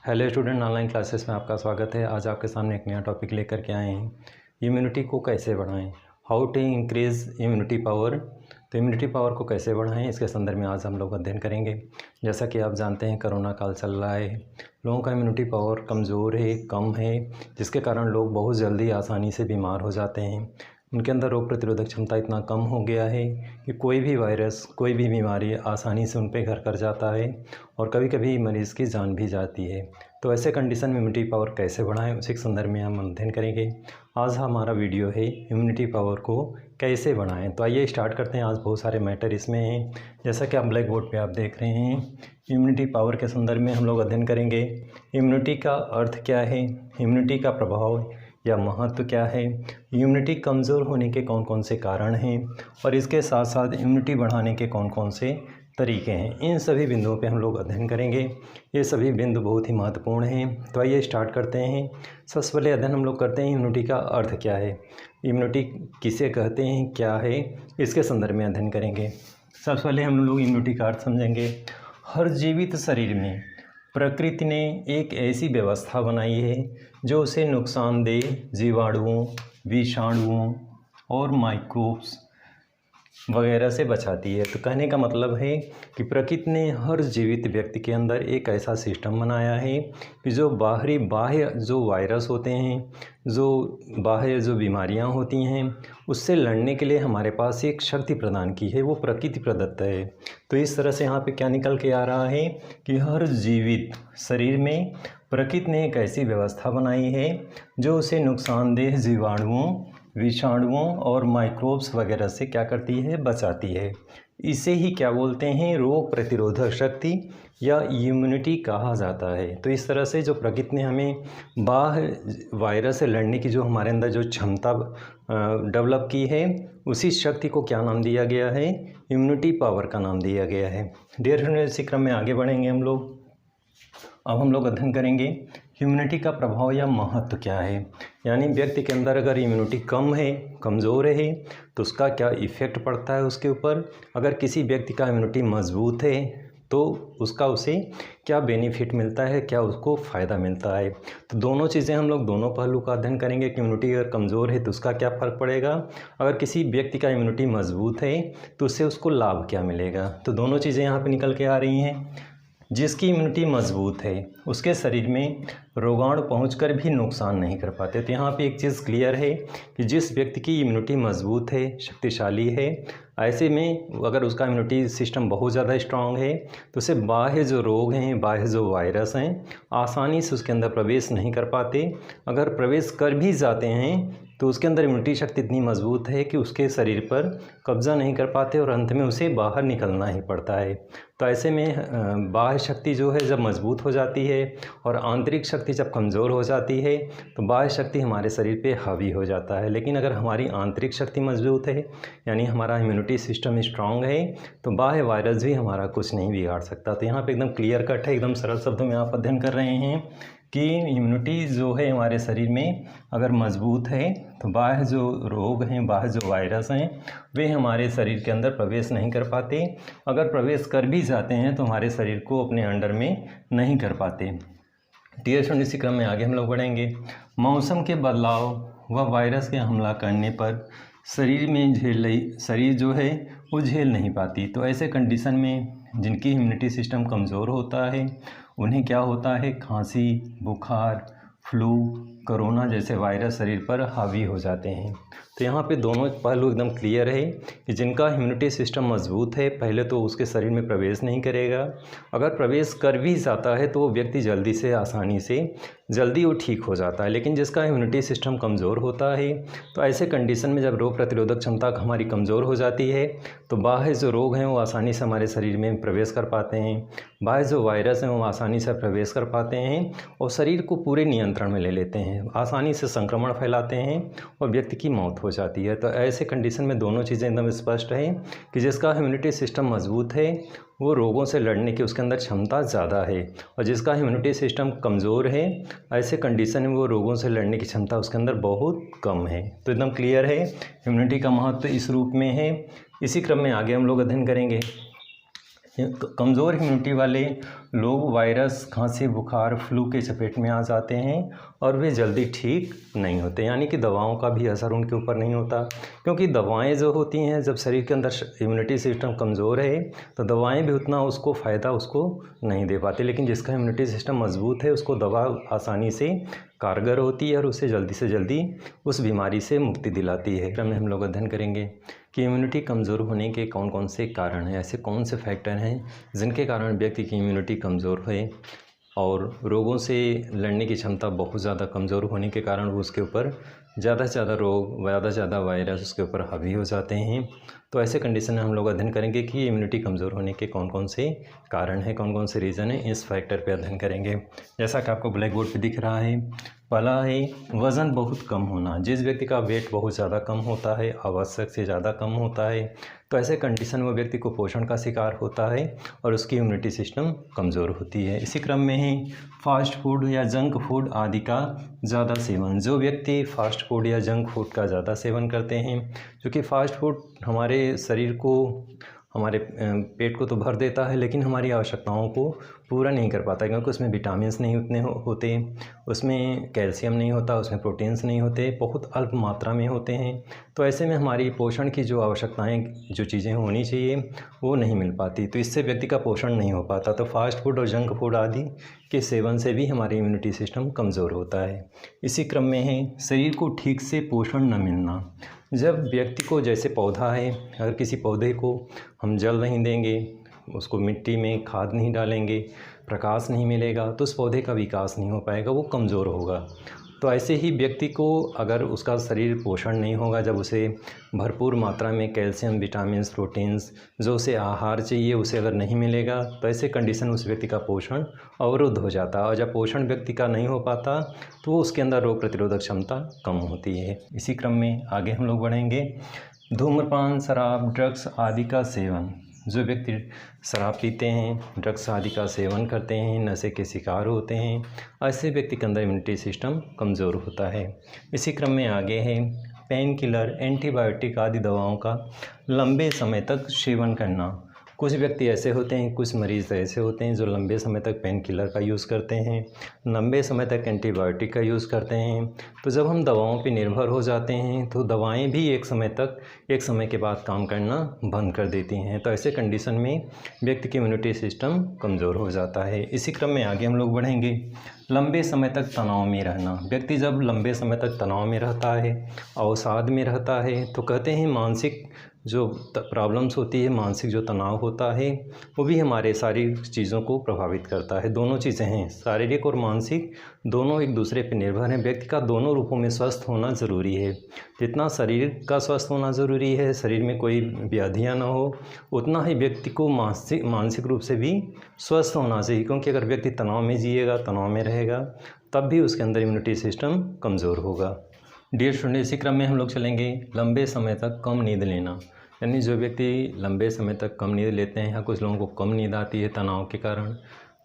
Hello student, online classes में आपका स्वागत है। आज आपके सामने एक नया टॉपिक लेकर के आए हैं। इम्यूनिटी को कैसे बढ़ाएं, how to increase immunity power. तो इम्यूनिटी पावर को कैसे बढ़ाएं, इसके संदर्भ में आज हम लोग अध्ययन करेंगे। जैसा कि आप जानते हैं, कोरोना काल चल रहा है, लोगों का इम्यूनिटी पावर कमज़ोर है, कम है, जिसके कारण लोग बहुत जल्दी आसानी से बीमार हो जाते हैं। उनके अंदर रोग प्रतिरोधक क्षमता इतना कम हो गया है कि कोई भी वायरस, कोई भी बीमारी आसानी से उन पे घर कर जाता है और कभी कभी मरीज़ की जान भी जाती है। तो ऐसे कंडीशन में इम्यूनिटी पावर कैसे बढ़ाएं, उसी के संदर्भ में हम अध्ययन करेंगे। आज हमारा वीडियो है इम्यूनिटी पावर को कैसे बढ़ाएं। तो आइए स्टार्ट करते हैं। आज बहुत सारे मैटर इसमें हैं, जैसा कि आप ब्लैक बोर्ड पर आप देख रहे हैं। इम्यूनिटी पावर के संदर्भ में हम लोग अध्ययन करेंगे। इम्यूनिटी का अर्थ क्या है, इम्यूनिटी का प्रभाव या महत्व क्या है, इम्यूनिटी कमज़ोर होने के कौन कौन से कारण हैं और इसके साथ साथ इम्यूनिटी बढ़ाने के कौन कौन से तरीके हैं, इन सभी बिंदुओं पे हम लोग अध्ययन करेंगे। ये सभी बिंदु बहुत ही महत्वपूर्ण हैं। तो आइए स्टार्ट करते हैं। सबसे पहले अध्ययन हम लोग करते हैं इम्यूनिटी का अर्थ क्या है, इम्यूनिटी किसे कहते हैं, क्या है, इसके संदर्भ में अध्ययन करेंगे। सबसे पहले हम लोग इम्यूनिटी का अर्थ समझेंगे। हर जीवित शरीर में प्रकृति ने एक ऐसी व्यवस्था बनाई है जो उसे नुकसानदेह जीवाणुओं, विषाणुओं और माइक्रोब्स वगैरह से बचाती है। तो कहने का मतलब है कि प्रकृति ने हर जीवित व्यक्ति के अंदर एक ऐसा सिस्टम बनाया है कि जो बाह्य जो वायरस होते हैं, जो बाह्य जो बीमारियां होती हैं, उससे लड़ने के लिए हमारे पास एक शक्ति प्रदान की है, वो प्रकृति प्रदत्त है। तो इस तरह से यहाँ पे क्या निकल के आ रहा है कि हर जीवित शरीर में प्रकृति ने एक ऐसी व्यवस्था बनाई है जो उसे नुकसानदेह जीवाणुओं, विषाणुओं और माइक्रोब्स वगैरह से क्या करती है, बचाती है। इसे ही क्या बोलते हैं, रोग प्रतिरोधक शक्ति या इम्यूनिटी कहा जाता है। तो इस तरह से जो प्रकृति ने हमें बाह्य वायरस से लड़ने की जो हमारे अंदर जो क्षमता डेवलप की है, उसी शक्ति को क्या नाम दिया गया है, इम्यूनिटी पावर का नाम दिया गया है। डियर स्टूडेंट, इसी क्रम में आगे बढ़ेंगे हम लोग। अब हम लोग अध्ययन करेंगे इम्यूनिटी का प्रभाव या महत्व क्या है, यानी व्यक्ति के अंदर अगर इम्यूनिटी कम है, कमज़ोर है, तो उसका क्या इफ़ेक्ट पड़ता है उसके ऊपर। अगर किसी व्यक्ति का इम्यूनिटी मजबूत है तो उसका उसे क्या बेनिफिट मिलता है, क्या उसको फ़ायदा मिलता है। तो दोनों चीज़ें हम लोग दोनों पहलू का अध्ययन करेंगे कि इम्यूनिटी अगर कमज़ोर है तो उसका क्या फ़र्क पड़ेगा, अगर किसी व्यक्ति का इम्यूनिटी मजबूत है तो उससे उसको लाभ क्या मिलेगा। तो दोनों चीज़ें यहाँ पर निकल के आ रही हैं। जिसकी इम्यूनिटी मजबूत है उसके शरीर में रोगाणु पहुंचकर भी नुकसान नहीं कर पाते। तो यहाँ पे एक चीज़ क्लियर है कि जिस व्यक्ति की इम्यूनिटी मजबूत है, शक्तिशाली है, ऐसे में अगर उसका इम्यूनिटी सिस्टम बहुत ज़्यादा स्ट्रांग है तो उसे बाह्य जो रोग हैं, बाह्य जो वायरस हैं, आसानी से उसके अंदर प्रवेश नहीं कर पाते। अगर प्रवेश कर भी जाते हैं तो उसके अंदर इम्यूनिटी शक्ति इतनी मजबूत है कि उसके शरीर पर कब्जा नहीं कर पाते और अंत में उसे बाहर निकलना ही पड़ता है। तो ऐसे में बाह्य शक्ति जो है जब मजबूत हो जाती है और आंतरिक शक्ति जब कमज़ोर हो जाती है तो बाह्य शक्ति हमारे शरीर पे हावी हो जाता है। लेकिन अगर हमारी आंतरिक शक्ति मजबूत है, यानी हमारा इम्यूनिटी सिस्टम स्ट्रांग है, तो बाह्य वायरस भी हमारा कुछ नहीं बिगाड़ सकता। तो यहाँ पे एकदम क्लियर कट है, एकदम सरल शब्दों में आप अध्ययन कर रहे हैं कि इम्यूनिटी जो है हमारे शरीर में अगर मजबूत है तो बाह्य जो रोग हैं, बाह्य जो वायरस हैं, वे हमारे शरीर के अंदर प्रवेश नहीं कर पाते। अगर प्रवेश कर भी जाते हैं तो हमारे शरीर को अपने अंडर में नहीं कर पाते। डियर स्टूडेंट, इसी क्रम में आगे हम लोग बढ़ेंगे। मौसम के बदलाव व वायरस के हमला करने पर शरीर जो है वो झेल नहीं पाती। तो ऐसे कंडीशन में जिनकी इम्यूनिटी सिस्टम कमज़ोर होता है उन्हें क्या होता है, खांसी, बुखार, फ्लू, कोरोना जैसे वायरस शरीर पर हावी हो जाते हैं। तो यहाँ पे दोनों पहलू एकदम क्लियर है कि जिनका इम्यूनिटी सिस्टम मजबूत है, पहले तो उसके शरीर में प्रवेश नहीं करेगा। अगर प्रवेश कर भी जाता है तो वो व्यक्ति जल्दी से, आसानी से जल्दी वो ठीक हो जाता है। लेकिन जिसका इम्यूनिटी सिस्टम कमज़ोर होता है तो ऐसे कंडीशन में जब रोग प्रतिरोधक क्षमता हमारी कमज़ोर हो जाती है तो बाह्य जो रोग हैं वो आसानी से हमारे शरीर में प्रवेश कर पाते हैं, बाह्य जो वायरस हैं वो आसानी से प्रवेश कर पाते हैं और शरीर को पूरे नियंत्रण में ले लेते हैं, आसानी से संक्रमण फैलाते हैं और व्यक्ति की मौत हो जाती है। तो ऐसे कंडीशन में दोनों चीज़ें एकदम स्पष्ट है कि जिसका इम्यूनिटी सिस्टम मजबूत है वो रोगों से लड़ने की उसके अंदर क्षमता ज़्यादा है, और जिसका इम्यूनिटी सिस्टम कमज़ोर है ऐसे कंडीशन में वो रोगों से लड़ने की क्षमता उसके अंदर बहुत कम है। तो एकदम क्लियर है, इम्यूनिटी का महत्व इस रूप में है। इसी क्रम में आगे हम लोग अध्ययन करेंगे। कमज़ोर इम्यूनिटी वाले लोग वायरस, खांसी, बुखार, फ्लू के चपेट में आ जाते हैं और वे जल्दी ठीक नहीं होते, यानी कि दवाओं का भी असर उनके ऊपर नहीं होता। क्योंकि दवाएं जो होती हैं, जब शरीर के अंदर इम्यूनिटी सिस्टम कमज़ोर है तो दवाएं भी उतना उसको फ़ायदा उसको नहीं दे पाती, लेकिन जिसका इम्यूनिटी सिस्टम मज़बूत है उसको दवा आसानी से कारगर होती है और उसे जल्दी से जल्दी उस बीमारी से मुक्ति दिलाती है। क्रम में हम लोग अध्ययन करेंगे कि इम्यूनिटी कमज़ोर होने के कौन कौन से कारण हैं, ऐसे कौन से फैक्टर हैं जिनके कारण व्यक्ति की इम्यूनिटी कमज़ोर है और रोगों से लड़ने की क्षमता बहुत ज़्यादा कमज़ोर होने के कारण वो उसके ऊपर ज़्यादा से ज़्यादा रोग, ज़्यादा से ज़्यादा वायरस उसके ऊपर हावी हो जाते हैं। तो ऐसे कंडीशन में हम लोग अध्ययन करेंगे कि इम्यूनिटी कमज़ोर होने के कौन कौन से कारण हैं, कौन कौन से रीज़न हैं, इस फैक्टर पे अध्ययन करेंगे। जैसा कि आपको ब्लैक बोर्ड पे दिख रहा है, पहला है वज़न बहुत कम होना। जिस व्यक्ति का वेट बहुत ज़्यादा कम होता है, आवश्यक से ज़्यादा कम होता है, तो ऐसे कंडीशन में व्यक्ति को पोषण का शिकार होता है और उसकी इम्यूनिटी सिस्टम कमज़ोर होती है। इसी क्रम में ही फास्ट फूड या जंक फूड आदि का ज़्यादा सेवन। जो व्यक्ति फास्ट फूड या जंक फूड का ज़्यादा सेवन करते हैं, क्योंकि फास्ट फूड हमारे शरीर को, हमारे पेट को तो भर देता है लेकिन हमारी आवश्यकताओं को पूरा नहीं कर पाता, क्योंकि उसमें विटामिन्स नहीं उतने होते, उसमें कैल्शियम नहीं होता, उसमें प्रोटीन्स नहीं होते, बहुत अल्प मात्रा में होते हैं। तो ऐसे में हमारी पोषण की जो आवश्यकताएं, जो चीज़ें होनी चाहिए वो नहीं मिल पाती, तो इससे व्यक्ति का पोषण नहीं हो पाता। तो फास्ट फूड और जंक फूड आदि के सेवन से भी हमारी इम्यूनिटी सिस्टम कमज़ोर होता है। इसी क्रम में है शरीर को ठीक से पोषण न मिलना। जब व्यक्ति को, जैसे पौधा है, अगर किसी पौधे को हम जल नहीं देंगे, उसको मिट्टी में खाद नहीं डालेंगे, प्रकाश नहीं मिलेगा, तो उस पौधे का विकास नहीं हो पाएगा, वो कमज़ोर होगा। तो ऐसे ही व्यक्ति को अगर उसका शरीर पोषण नहीं होगा, जब उसे भरपूर मात्रा में कैल्शियम, विटामिन्स, प्रोटीन्स जो उसे आहार चाहिए उसे अगर नहीं मिलेगा, तो ऐसे कंडीशन उस व्यक्ति का पोषण अवरुद्ध हो जाता है और जब पोषण व्यक्ति का नहीं हो पाता तो वो उसके अंदर रोग प्रतिरोधक क्षमता कम होती है। इसी क्रम में आगे हम लोग बढ़ेंगे। धूम्रपान, शराब, ड्रग्स आदि का सेवन। जो व्यक्ति शराब पीते हैं, ड्रग्स आदि का सेवन करते हैं, नशे के शिकार होते हैं, ऐसे व्यक्ति के अंदर इम्यूनिटी सिस्टम कमज़ोर होता है। इसी क्रम में आगे है पेन किलर, एंटीबायोटिक आदि दवाओं का लंबे समय तक सेवन करना। कुछ व्यक्ति ऐसे होते हैं, कुछ मरीज़ ऐसे होते हैं जो लंबे समय तक पेन किलर का यूज़ करते हैं, लंबे समय तक एंटीबायोटिक का यूज़ करते हैं। तो जब हम दवाओं पर निर्भर हो जाते हैं तो दवाएं भी एक समय के बाद काम करना बंद कर देती हैं। तो ऐसे कंडीशन में व्यक्ति की इम्यूनिटी सिस्टम कमज़ोर हो जाता है। इसी क्रम में आगे हम लोग बढ़ेंगे। लंबे समय तक तनाव में रहना। व्यक्ति जब लंबे समय तक तनाव में रहता है, अवसाद में रहता है, तो कहते हैं मानसिक जो प्रॉब्लम्स होती है, मानसिक जो तनाव होता है वो भी हमारे सारी चीज़ों को प्रभावित करता है। दोनों चीज़ें हैं, शारीरिक और मानसिक दोनों एक दूसरे पर निर्भर हैं। व्यक्ति का दोनों रूपों में स्वस्थ होना ज़रूरी है। जितना शरीर का स्वस्थ होना ज़रूरी है, शरीर में कोई व्याधियाँ ना हो, उतना ही व्यक्ति को मानसिक रूप से भी स्वस्थ होना चाहिए। क्योंकि अगर व्यक्ति तनाव में जिएगा, तनाव में रहेगा, तब भी उसके अंदर इम्यूनिटी सिस्टम कमज़ोर होगा। डियर स्टूडेंट, इसी क्रम में हम लोग चलेंगे लंबे समय तक कम नींद लेना। यानी जो व्यक्ति लंबे समय तक कम नींद लेते हैं, या कुछ लोगों को कम नींद आती है तनाव के कारण,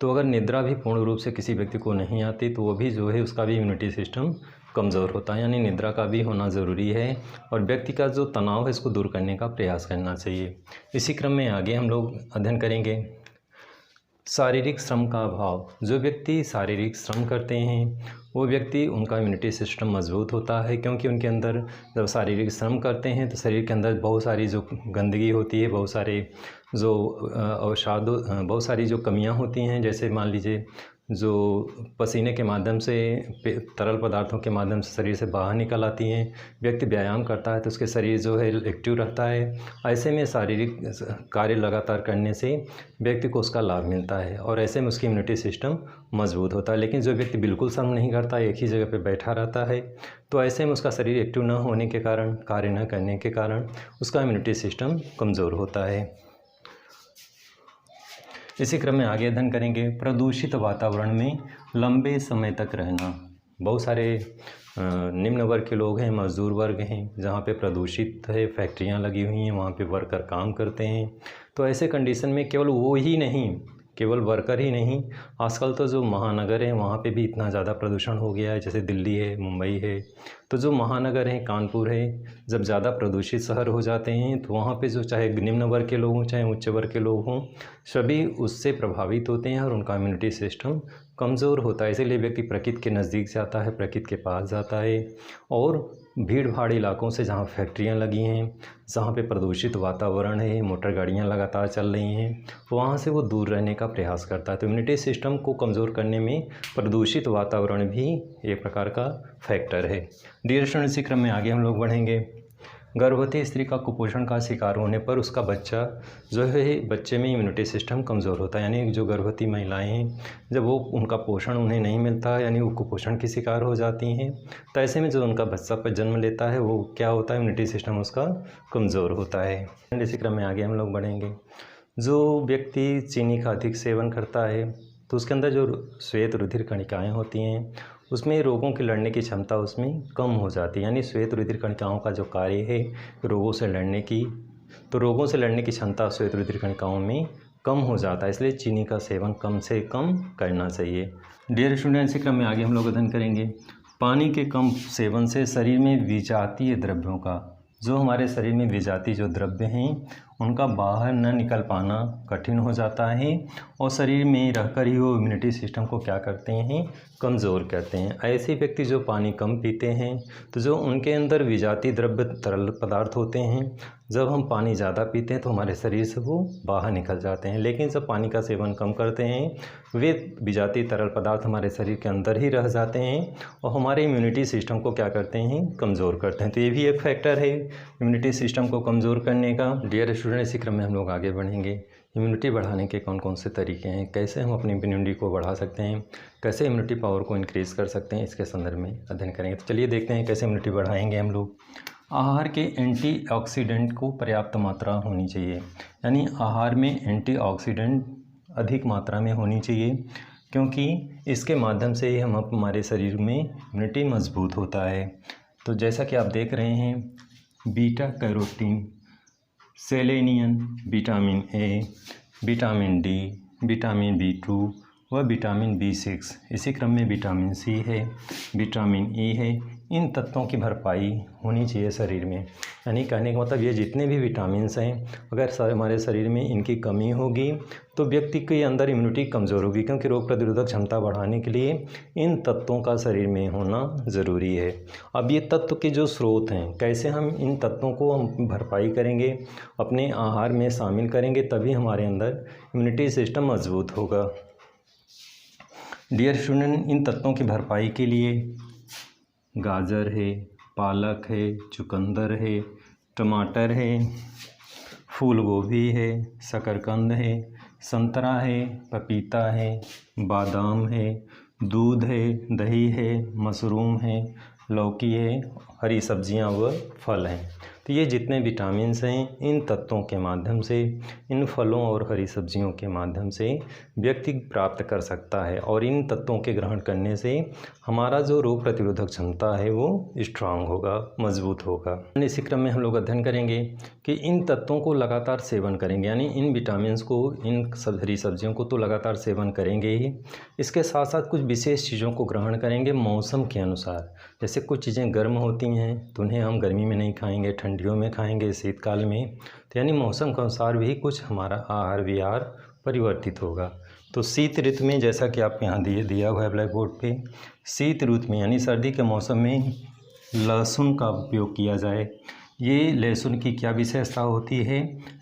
तो अगर निद्रा भी पूर्ण रूप से किसी व्यक्ति को नहीं आती तो वो भी जो है उसका भी इम्यूनिटी सिस्टम कमज़ोर होता है। यानी निद्रा का भी होना ज़रूरी है और व्यक्ति का जो तनाव है इसको दूर करने का प्रयास करना चाहिए। इसी क्रम में आगे हम लोग अध्ययन करेंगे शारीरिक श्रम का अभाव। जो व्यक्ति शारीरिक श्रम करते हैं वो व्यक्ति, उनका इम्यूनिटी सिस्टम मज़बूत होता है, क्योंकि उनके अंदर जब शारीरिक श्रम करते हैं तो शरीर के अंदर बहुत सारी जो गंदगी होती है, बहुत सारे जो अवसाद, बहुत सारी जो कमियां होती हैं, जैसे मान लीजिए जो पसीने के माध्यम से, तरल पदार्थों के माध्यम से शरीर से बाहर निकल आती हैं। व्यक्ति व्यायाम करता है तो उसके शरीर जो है एक्टिव रहता है। ऐसे में शारीरिक कार्य लगातार करने से व्यक्ति को उसका लाभ मिलता है और ऐसे में उसकी इम्यूनिटी सिस्टम मजबूत होता है। लेकिन जो व्यक्ति बिल्कुल श्रम नहीं करता, एक ही जगह पर बैठा रहता है, तो ऐसे में उसका शरीर एक्टिव न होने के कारण, कार्य न करने के कारण उसका इम्यूनिटी सिस्टम कमज़ोर होता है। इसी क्रम में आगे अध्ययन करेंगे प्रदूषित वातावरण में लंबे समय तक रहना। बहुत सारे निम्न वर्ग के लोग हैं, मजदूर वर्ग हैं, जहाँ पे प्रदूषित है, फैक्ट्रियाँ लगी हुई हैं, वहाँ पे वर्कर काम करते हैं। तो ऐसे कंडीशन में केवल वो ही नहीं, केवल वर्कर ही नहीं, आजकल तो जो महानगर हैं वहाँ पे भी इतना ज़्यादा प्रदूषण हो गया है, जैसे दिल्ली है, मुंबई है। तो जो महानगर हैं, कानपुर है, जब ज़्यादा प्रदूषित शहर हो जाते हैं तो वहाँ पे जो चाहे निम्न वर्ग के लोग हों चाहे उच्च वर्ग के लोग हों, सभी उससे प्रभावित होते हैं और उनका इम्यूनिटी सिस्टम कमज़ोर होता है। इसीलिए व्यक्ति प्रकृति के नज़दीक से आता है, प्रकृति के पास जाता है और भीड़ भाड़ इलाकों से, जहाँ फैक्ट्रियाँ लगी हैं, जहाँ पे प्रदूषित वातावरण है, मोटर गाड़ियाँ लगातार चल रही हैं, वहाँ से वो दूर रहने का प्रयास करता है। तो इम्यूनिटी सिस्टम को कमज़ोर करने में प्रदूषित वातावरण भी एक प्रकार का फैक्टर है। डियर स्टूडेंट्स, इसी क्रम में आगे हम लोग बढ़ेंगे। गर्भवती स्त्री का कुपोषण का शिकार होने पर उसका बच्चा जो है, बच्चे में इम्यूनिटी सिस्टम कमज़ोर होता है। यानी जो गर्भवती महिलाएं हैं, जब वो उनका पोषण उन्हें नहीं मिलता है, यानी वो कुपोषण की शिकार हो जाती हैं, तो ऐसे में जो उनका बच्चा पर जन्म लेता है वो क्या होता है, इम्यूनिटी सिस्टम उसका कमज़ोर होता है। इसी क्रम में आगे हम लोग बढ़ेंगे। जो व्यक्ति चीनी का अधिक सेवन करता है तो उसके अंदर जो श्वेत रुधिर कणिकाएँ होती हैं, उसमें रोगों की लड़ने की क्षमता उसमें कम हो जाती है। यानी श्वेत रुधिर कणिकाओं का जो कार्य है रोगों से लड़ने की, तो रोगों से लड़ने की क्षमता श्वेत रुधिर कणिकाओं में कम हो जाता है। इसलिए चीनी का सेवन कम से कम करना चाहिए। डियर स्टूडेंट्स, इसी क्रम में आगे हम लोग अध्ययन करेंगे। पानी के कम सेवन से शरीर में विजातीय द्रव्यों का, जो हमारे शरीर में विजातीय जो द्रव्य हैं उनका बाहर न निकल पाना कठिन हो जाता है और शरीर में रहकर ही वो इम्यूनिटी सिस्टम को क्या करते हैं, कमज़ोर करते हैं। ऐसे व्यक्ति जो पानी कम पीते हैं तो जो उनके अंदर विजातीय द्रव्य तरल पदार्थ होते हैं, जब हम पानी ज़्यादा पीते हैं तो हमारे शरीर से वो बाहर निकल जाते हैं। लेकिन जब पानी का सेवन कम करते हैं, वे विजातीय तरल पदार्थ हमारे शरीर के अंदर ही रह जाते हैं और हमारे इम्यूनिटी सिस्टम को क्या करते हैं, कमज़ोर करते हैं। तो ये भी एक फैक्टर है इम्यूनिटी सिस्टम को कमज़ोर करने का। डियर स्टूडेंट, इसी क्रम में हम लोग आगे बढ़ेंगे। इम्यूनिटी बढ़ाने के कौन कौन से तरीके हैं, कैसे हम अपनी इम्यूनिटी को बढ़ा सकते हैं, कैसे इम्यूनिटी पावर को इंक्रीज़ कर सकते हैं, इसके संदर्भ में अध्ययन करेंगे। तो चलिए देखते हैं कैसे इम्यूनिटी बढ़ाएंगे हम लोग। आहार के एंटीऑक्सीडेंट को पर्याप्त मात्रा होनी चाहिए। यानी आहार में एंटीऑक्सीडेंट अधिक मात्रा में होनी चाहिए, क्योंकि इसके माध्यम से ही हम हमारे शरीर में इम्यूनिटी मजबूत होता है। तो जैसा कि आप देख रहे हैं, beta carotene, selenium, vitamin A, vitamin D, vitamin B2 व विटामिन B6, इसी क्रम में विटामिन सी है, विटामिन ई है। इन तत्वों की भरपाई होनी चाहिए शरीर में। यानी कहने का मतलब ये जितने भी विटामिन्स हैं, अगर हमारे शरीर में इनकी कमी होगी तो व्यक्ति के अंदर इम्यूनिटी कमज़ोर होगी, क्योंकि रोग प्रतिरोधक क्षमता बढ़ाने के लिए इन तत्वों का शरीर में होना ज़रूरी है। अब ये तत्व के जो स्रोत हैं, कैसे हम इन तत्वों को हम भरपाई करेंगे, अपने आहार में शामिल करेंगे, तभी हमारे अंदर इम्यूनिटी सिस्टम मजबूत होगा। डियर स्टूडेंट, इन तत्वों की भरपाई के लिए गाजर है, पालक है, चुकंदर है, टमाटर है, फूल गोभी है, शकरकंद है, संतरा है, पपीता है, बादाम है, दूध है, दही है, मशरूम है, लौकी है, हरी सब्जियां व फल हैं। तो ये जितने विटामिन्स हैं, इन तत्वों के माध्यम से, इन फलों और हरी सब्जियों के माध्यम से व्यक्ति प्राप्त कर सकता है और इन तत्वों के ग्रहण करने से हमारा जो रोग प्रतिरोधक क्षमता है वो स्ट्रांग होगा, मजबूत होगा। इसी क्रम में हम लोग अध्ययन करेंगे कि इन तत्वों को लगातार सेवन करेंगे, यानी इन विटामिन्स को, इन हरी सब्जियों को तो लगातार सेवन करेंगे ही, इसके साथ साथ कुछ विशेष चीज़ों को ग्रहण करेंगे मौसम के अनुसार। जैसे कुछ चीज़ें गर्म होती हैं तो उन्हें हम गर्मी में नहीं खाएंगे, ठंडियों में खाएंगे, शीतकाल में। तो यानी मौसम के अनुसार भी कुछ हमारा आहार विहार परिवर्तित होगा। तो शीत ऋतु में, जैसा कि आप यहाँ दिया हुआ है ब्लैक बोर्ड पे, शीत ऋतु में यानी सर्दी के मौसम में लहसुन का उपयोग किया जाए। ये लहसुन की क्या विशेषता होती है,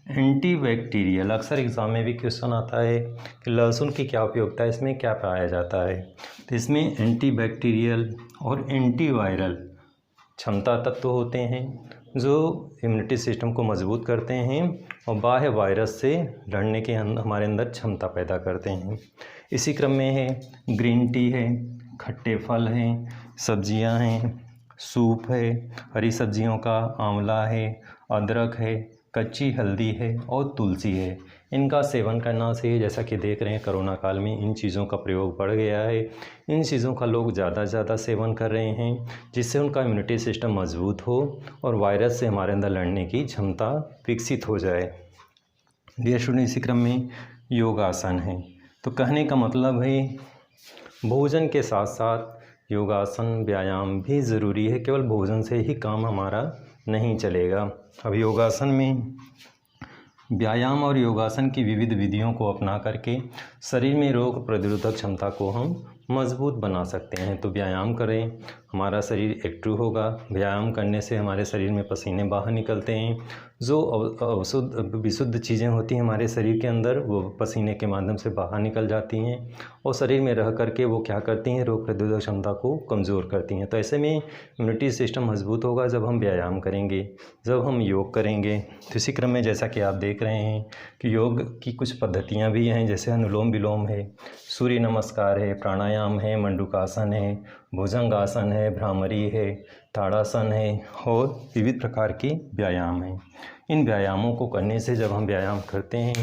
एंटीबैक्टीरियल। अक्सर एग्ज़ाम में भी क्वेश्चन आता है कि लहसुन की क्या उपयोगिता है, इसमें क्या पाया जाता है। तो इसमें एंटीबैक्टीरियल और एंटीवायरल क्षमता तत्व होते हैं जो इम्यूनिटी सिस्टम को मजबूत करते हैं और बाह्य वायरस से लड़ने के हमारे अंदर क्षमता पैदा करते हैं। इसी क्रम में है ग्रीन टी है, खट्टे फल हैं, सब्जियां हैं, सूप है, हरी सब्जियों का, आंवला है, अदरक है, कच्ची हल्दी है और तुलसी है। इनका सेवन करना से, जैसा कि देख रहे हैं कोरोना काल में इन चीज़ों का प्रयोग बढ़ गया है, इन चीज़ों का लोग ज़्यादा से ज़्यादा सेवन कर रहे हैं, जिससे उनका इम्यूनिटी सिस्टम मजबूत हो और वायरस से हमारे अंदर लड़ने की क्षमता विकसित हो जाए। डियर स्टूडेंट, इसी क्रम में योगासन है। तो कहने का मतलब है भोजन के साथ साथ योगासन व्यायाम भी ज़रूरी है। केवल भोजन से ही काम हमारा नहीं चलेगा। अब योगासन में व्यायाम और योगासन की विविध विधियों को अपना करके शरीर में रोग प्रतिरोधक क्षमता को हम मजबूत बना सकते हैं। तो व्यायाम करें, हमारा शरीर एक्टिव होगा। व्यायाम करने से हमारे शरीर में पसीने बाहर निकलते हैं। जो अवशुद्ध विशुद्ध चीज़ें होती हैं हमारे शरीर के अंदर, वो पसीने के माध्यम से बाहर निकल जाती हैं और शरीर में रह करके वो क्या करती हैं, रोग प्रतिरोधक क्षमता को कमज़ोर करती हैं। तो ऐसे में इम्यूनिटी सिस्टम मजबूत होगा जब हम व्यायाम करेंगे, जब हम योग करेंगे। तो इसी क्रम में जैसा कि आप देख रहे हैं कि योग की कुछ पद्धतियाँ भी हैं, जैसे अनुलोम विलोम है, सूर्य नमस्कार है, प्राणायाम है, मंडूकासन है, भुजंगासन है, भ्रामरी है, ताड़ासन है और विविध प्रकार के व्यायाम हैं। इन व्यायामों को करने से जब हम व्यायाम करते हैं,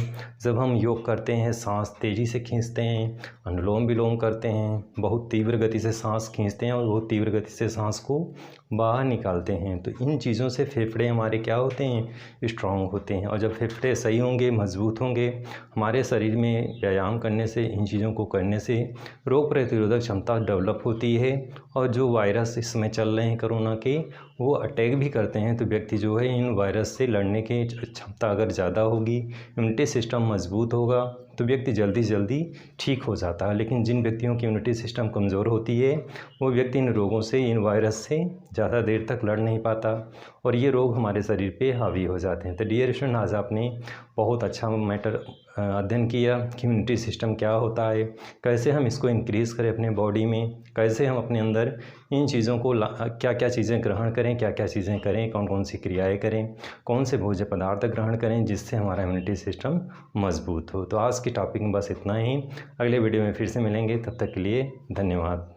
जब हम योग करते हैं, सांस तेज़ी से खींचते हैं, अनुलोम विलोम करते हैं, बहुत तीव्र गति से सांस खींचते हैं और बहुत तीव्र गति से सांस को बाहर निकालते हैं, तो इन चीज़ों से फेफड़े हमारे क्या होते हैं, स्ट्रांग होते हैं। और जब फेफड़े सही होंगे, मजबूत होंगे, हमारे शरीर में व्यायाम करने से, इन चीज़ों को करने से रोग प्रतिरोधक क्षमता डेवलप होती है। और जो वायरस इस समय चल रहे हैं कोरोना के, वो अटैक भी करते हैं, तो व्यक्ति जो है इन वायरस से लड़ने की क्षमता अगर ज़्यादा होगी, इम्यूनिटी सिस्टम मजबूत होगा, तो व्यक्ति जल्दी से जल्दी ठीक हो जाता है। लेकिन जिन व्यक्तियों की इम्यूनिटी सिस्टम कमज़ोर होती है, वो व्यक्ति इन रोगों से, इन वायरस से ज़्यादा देर तक लड़ नहीं पाता और ये रोग हमारे शरीर पे हावी हो जाते हैं। तो डियर स्टूडेंट, आज आपने बहुत अच्छा मैटर अध्ययन किया कि इम्यूनिटी सिस्टम क्या होता है, कैसे हम इसको इंक्रीज़ करें अपने बॉडी में, कैसे हम अपने अंदर इन चीज़ों को क्या क्या चीज़ें ग्रहण करें, क्या क्या चीज़ें करें, कौन कौन सी क्रियाएं करें, कौन से भोज्य पदार्थ ग्रहण करें जिससे हमारा इम्यूनिटी सिस्टम मजबूत हो। तो आज की टॉपिक में बस इतना ही। अगले वीडियो में फिर से मिलेंगे, तब तक के लिए धन्यवाद।